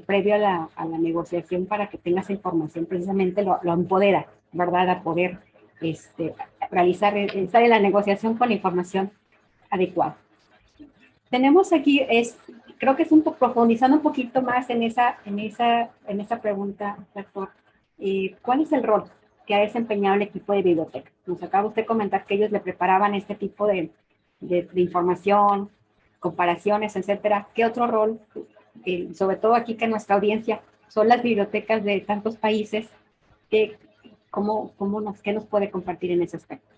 previo a la negociación para que tenga esa información precisamente lo empodera, ¿verdad? A poder estar en la negociación con la información adecuada. Tenemos aquí, creo que es profundizando un poquito más en esa pregunta, doctor. ¿Cuál es el rol que ha desempeñado el equipo de biblioteca? Nos acaba usted de comentar que ellos le preparaban este tipo de información, comparaciones, etcétera. ¿Qué otro rol, sobre todo aquí que nuestra audiencia son las bibliotecas de tantos países, qué nos puede compartir en ese aspecto?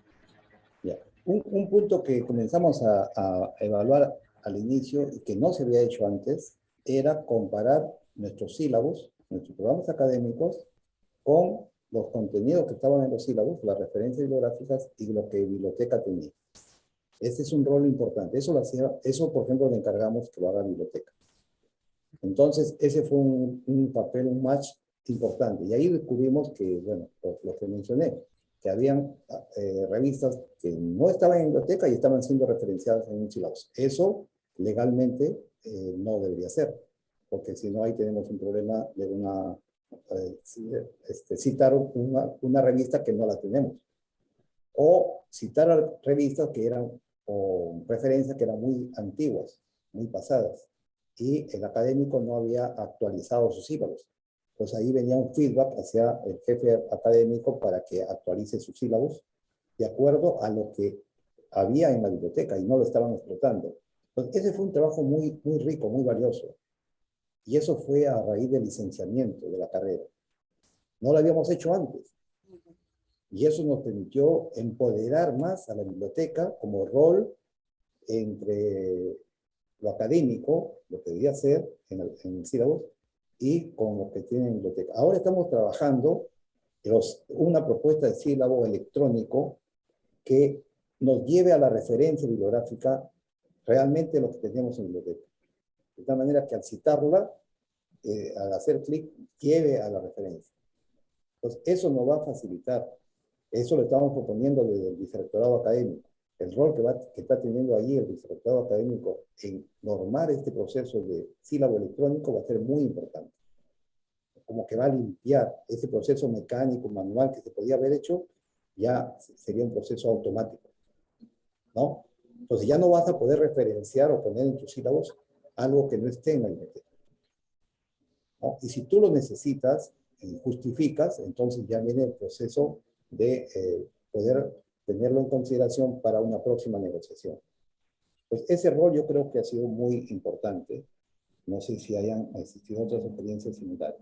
Yeah. Un punto que comenzamos a evaluar al inicio y que no se había hecho antes era comparar nuestros sílabos, nuestros programas académicos, con los contenidos que estaban en los sílabos, las referencias bibliográficas y lo que biblioteca tenía. Ese es un rol importante. Eso, por ejemplo, le encargamos que lo haga biblioteca. Entonces, ese fue un papel, un match importante. Y ahí descubrimos que, bueno, lo que mencioné, que habían revistas que no estaban en biblioteca y estaban siendo referenciadas en un sílabus. Eso legalmente no debería ser, porque si no ahí tenemos un problema de citar una revista que no la tenemos, o citar a revistas que eran, o referencias que eran muy antiguas, muy pasadas, y el académico no había actualizado sus sílabos. Pues ahí venía un feedback hacia el jefe académico para que actualice sus sílabos de acuerdo a lo que había en la biblioteca y no lo estaban explotando. Entonces, ese fue un trabajo muy, muy rico, muy valioso. Y eso fue a raíz del licenciamiento de la carrera. No lo habíamos hecho antes. Y eso nos permitió empoderar más a la biblioteca como rol entre lo académico, lo que debía hacer en el sílabus, y con lo que tiene en biblioteca. Ahora estamos trabajando una propuesta de sílabo electrónico que nos lleve a la referencia bibliográfica realmente lo que tenemos en biblioteca. De tal manera que al citarla, al hacer clic, lleve a la referencia. Entonces, eso nos va a facilitar. Eso lo estamos proponiendo desde el vicerrectorado académico. El rol que está teniendo allí el vicerrectorado académico en normar este proceso de sílabo electrónico va a ser muy importante. Como que va a limpiar ese proceso mecánico, manual que se podía haber hecho, ya sería un proceso automático, ¿no? Entonces ya no vas a poder referenciar o poner en tus sílabos algo que no esté en la biblioteca, ¿no? Y si tú lo necesitas y justificas, entonces ya viene el proceso de poder tenerlo en consideración para una próxima negociación. Pues ese rol yo creo que ha sido muy importante. No sé si hayan existido otras experiencias similares.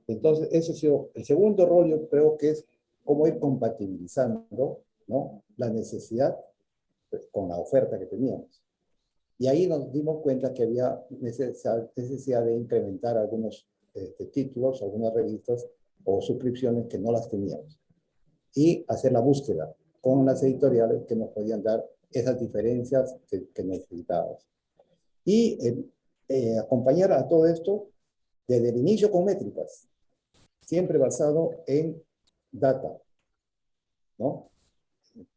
Entonces, ese ha sido el segundo rol, yo creo que es cómo ir compatibilizando, ¿no?, la necesidad con la oferta que teníamos. Y ahí nos dimos cuenta que había necesidad de incrementar algunos títulos, algunas revistas o suscripciones que no las teníamos. Y hacer la búsqueda con las editoriales que nos podían dar esas diferencias que necesitábamos. Y acompañar a todo esto desde el inicio con métricas, siempre basado en data, ¿no?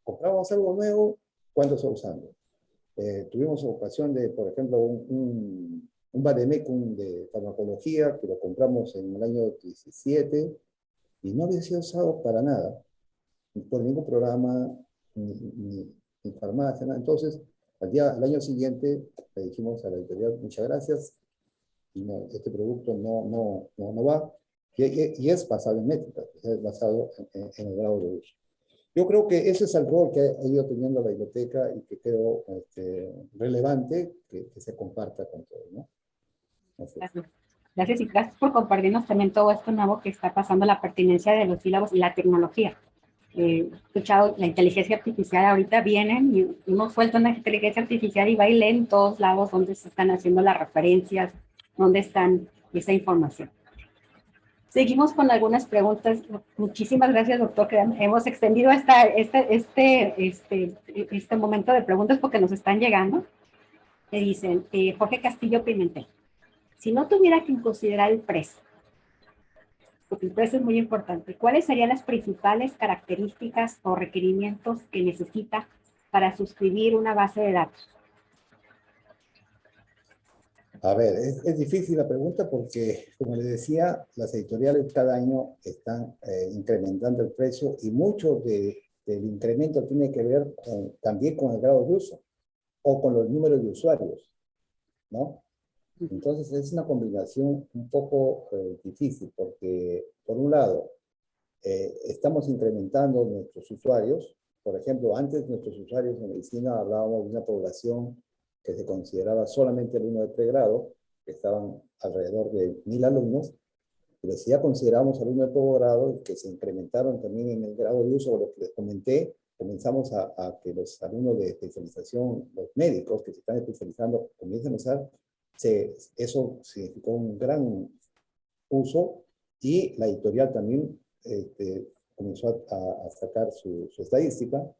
Compramos algo nuevo, ¿cuándo está usando? Tuvimos ocasión de, por ejemplo, un vademecum de farmacología que lo compramos en el año 17 y no había sido usado para nada, por ningún programa, ni farmacia, nada. Entonces, al año siguiente le dijimos a la editorial, muchas gracias, y no, este producto no va, y es basado en métricas, es basado en el grado de uso. Yo creo que ese es el rol que ha ido teniendo la biblioteca y que creo relevante que se comparta con todos, ¿no? Gracias. Gracias y gracias por compartirnos también todo esto nuevo que está pasando, la pertinencia de los sílabos y la tecnología. He escuchado la inteligencia artificial, ahorita vienen y uno suelta una inteligencia artificial y va y lee en todos lados dónde se están haciendo las referencias, dónde están esa información. Seguimos con algunas preguntas. Muchísimas gracias, doctor, que hemos extendido este momento de preguntas porque nos están llegando. Me dicen, Jorge Castillo Pimentel, si no tuviera que considerar el precio, porque el precio es muy importante, ¿cuáles serían las principales características o requerimientos que necesita para suscribir una base de datos? A ver, es difícil la pregunta porque, como les decía, las editoriales cada año están incrementando el precio y mucho del incremento tiene que ver también con el grado de uso o con los números de usuarios, ¿no? Entonces es una combinación un poco difícil porque, por un lado, estamos incrementando nuestros usuarios. Por ejemplo, antes nuestros usuarios en medicina hablábamos de una población que se consideraba solamente alumnos de pregrado, que estaban alrededor de 1.000 alumnos, pero si ya consideramos alumnos de posgrado, que se incrementaron también en el grado de uso, lo que les comenté, comenzamos a que los alumnos de especialización, los médicos que se están especializando, comiencen a usar, eso significó un gran uso y la editorial también comenzó a sacar su estadística.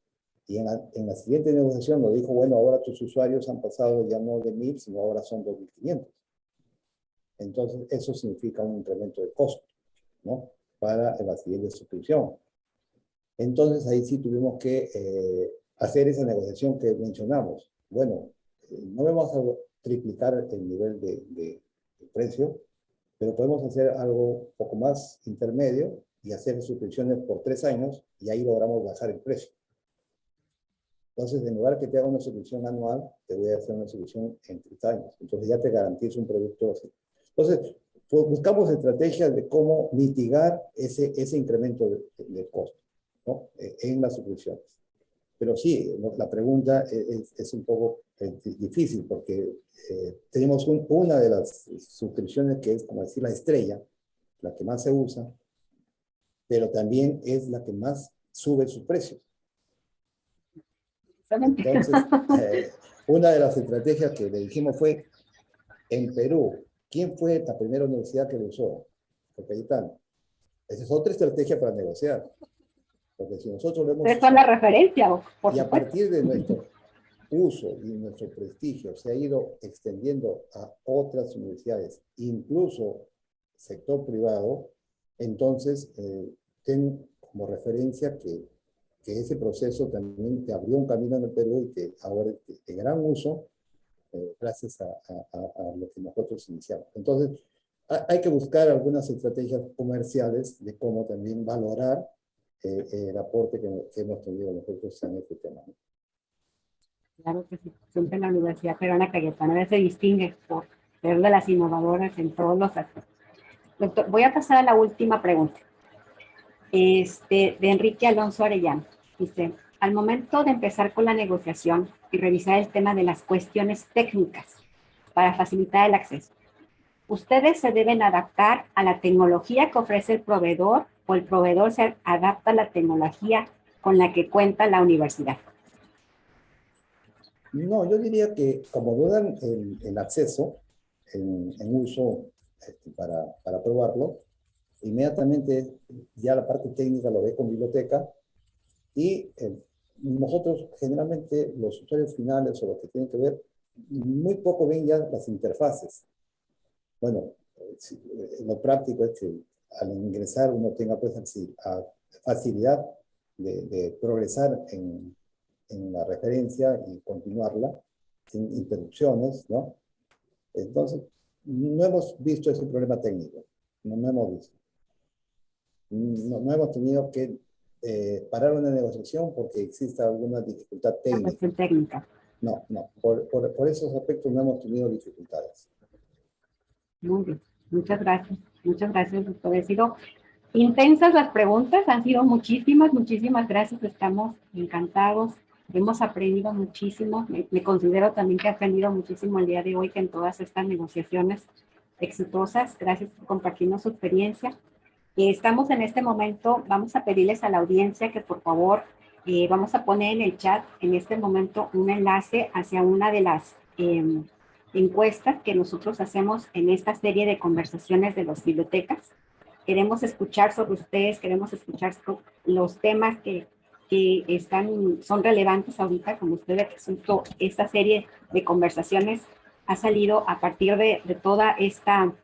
Y en la siguiente negociación nos dijo, bueno, ahora tus usuarios han pasado ya no de 1.000, sino ahora son 2.500. Entonces, eso significa un incremento de costo. ¿no? Para el bachiller de suscripción. Entonces ahí sí tuvimos que hacer esa negociación que mencionamos. Bueno, no vamos a triplicar el nivel de precio, pero podemos hacer algo un poco más intermedio y hacer suscripciones por 3 años y ahí logramos bajar el precio. Entonces, en lugar que te haga una suscripción anual, te voy a hacer una suscripción en 3 años. Entonces ya te garantizo un producto así. Entonces, pues, buscamos estrategias de cómo mitigar ese incremento de costo, ¿no? En las suscripciones. Pero sí, la pregunta es un poco difícil porque tenemos una de las suscripciones que es, como decir, la estrella, la que más se usa, pero también es la que más sube sus precios. Entonces, una de las estrategias que le dijimos fue, en Perú, ¿quién fue la primera universidad que lo usó? El Cayetano. Esa es otra estrategia para negociar. Porque si nosotros lo hemos Ustedes son la referencia, por y a supuesto. partir de nuestro uso y nuestro prestigio se ha ido extendiendo a otras universidades, incluso sector privado, entonces ten como referencia que ese proceso también te abrió un camino en el Perú y que ahora es de gran uso gracias a lo que nosotros iniciamos. Entonces, hay que buscar algunas estrategias comerciales de cómo también valorar el aporte que hemos tenido nosotros en este tema. Claro que sí, siempre la Universidad Peruana Cayetana se distingue por ser de las innovadoras en todos los aspectos. Doctor, voy a pasar a la última pregunta. De Enrique Alonso Arellano. Dice, al momento de empezar con la negociación y revisar el tema de las cuestiones técnicas para facilitar el acceso, ¿ustedes se deben adaptar a la tecnología que ofrece el proveedor o el proveedor se adapta a la tecnología con la que cuenta la universidad? No, yo diría que como no dan el acceso en uso para probarlo, inmediatamente ya la parte técnica lo ve con biblioteca y nosotros generalmente los usuarios finales o los que tienen que ver, muy poco ven ya las interfaces. Bueno, lo práctico es que al ingresar uno tenga pues facilidad de progresar en la referencia y continuarla sin interrupciones, ¿no? Entonces, no hemos visto ese problema técnico, no hemos visto. No hemos tenido que parar una negociación porque exista alguna dificultad La técnica. cuestión técnica. No, por esos aspectos no hemos tenido dificultades. Muy bien, muchas gracias, doctor. Han sido intensas las preguntas, han sido muchísimas gracias, estamos encantados, hemos aprendido muchísimo, me considero también que he aprendido muchísimo el día de hoy que en todas estas negociaciones exitosas, gracias por compartirnos su experiencia. Estamos en este momento, vamos a pedirles a la audiencia que por favor, vamos a poner en el chat en este momento un enlace hacia una de las encuestas que nosotros hacemos en esta serie de conversaciones de las bibliotecas. Queremos escuchar sobre ustedes, queremos escuchar los temas que son relevantes ahorita, como ustedes resultó, esta serie de conversaciones ha salido a partir de toda esta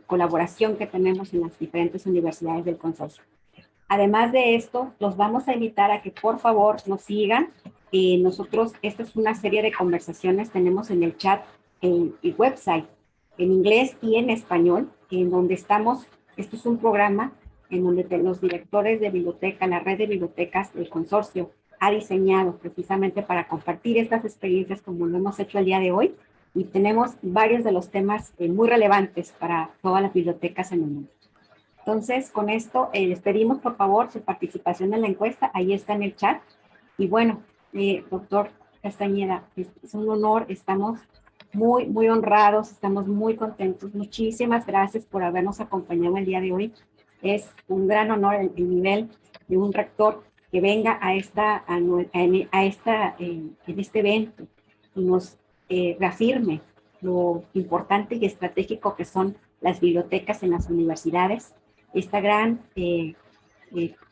colaboración que tenemos en las diferentes universidades del consorcio. Además de esto, los vamos a invitar a que por favor nos sigan. Nosotros, esta es una serie de conversaciones, tenemos en el chat el website en inglés y en español, en donde estamos, esto es un programa en donde los directores de biblioteca, la red de bibliotecas del consorcio, ha diseñado precisamente para compartir estas experiencias como lo hemos hecho el día de hoy, y tenemos varios de los temas muy relevantes para todas las bibliotecas en el mundo. Entonces, con esto les pedimos por favor su participación en la encuesta, ahí está en el chat. Y bueno, doctor Castañeda, es un honor, estamos muy honrados, estamos muy contentos. Muchísimas gracias por habernos acompañado el día de hoy. Es un gran honor el nivel de un rector que venga en este evento y nos reafirme lo importante y estratégico que son las bibliotecas en las universidades, esta gran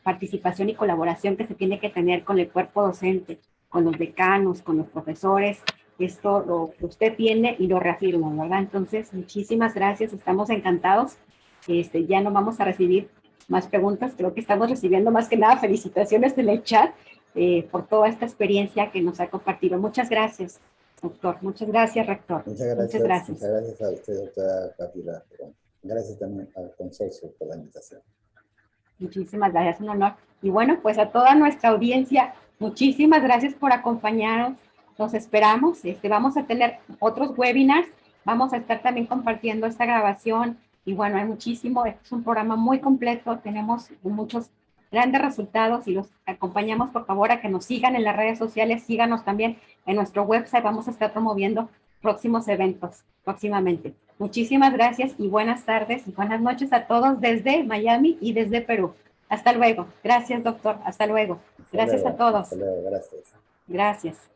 participación y colaboración que se tiene que tener con el cuerpo docente, con los decanos, con los profesores. Esto lo que usted tiene y lo reafirma, ¿verdad? Entonces, muchísimas gracias, estamos encantados. Ya no vamos a recibir más preguntas. Creo que estamos recibiendo más que nada felicitaciones en el chat por toda esta experiencia que nos ha compartido. Muchas gracias, doctor. Muchas gracias, rector. Muchas gracias. Muchas gracias a usted, doctora Gabriela Gerón. Gracias también al consorcio por la invitación. Muchísimas gracias, un honor. Y bueno, pues a toda nuestra audiencia, muchísimas gracias por acompañarnos. Los esperamos. Vamos a tener otros webinars. Vamos a estar también compartiendo esta grabación. Y bueno, hay muchísimo. Es un programa muy completo. Tenemos muchos grandes resultados y los acompañamos, por favor, a que nos sigan en las redes sociales. Síganos también en nuestro website. Vamos a estar promoviendo próximos eventos próximamente. Muchísimas gracias y buenas tardes y buenas noches a todos desde Miami y desde Perú. Hasta luego. Gracias, doctor. Hasta luego. Gracias a todos. Hasta luego. Gracias. Gracias.